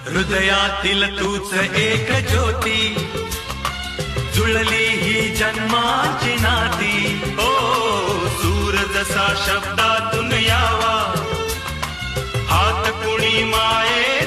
हृदयातील तूच एक ज्योती, जुळली ही जन्माची नाती. ओ सूर जसा शब्दातून यावा, हात कुणी माये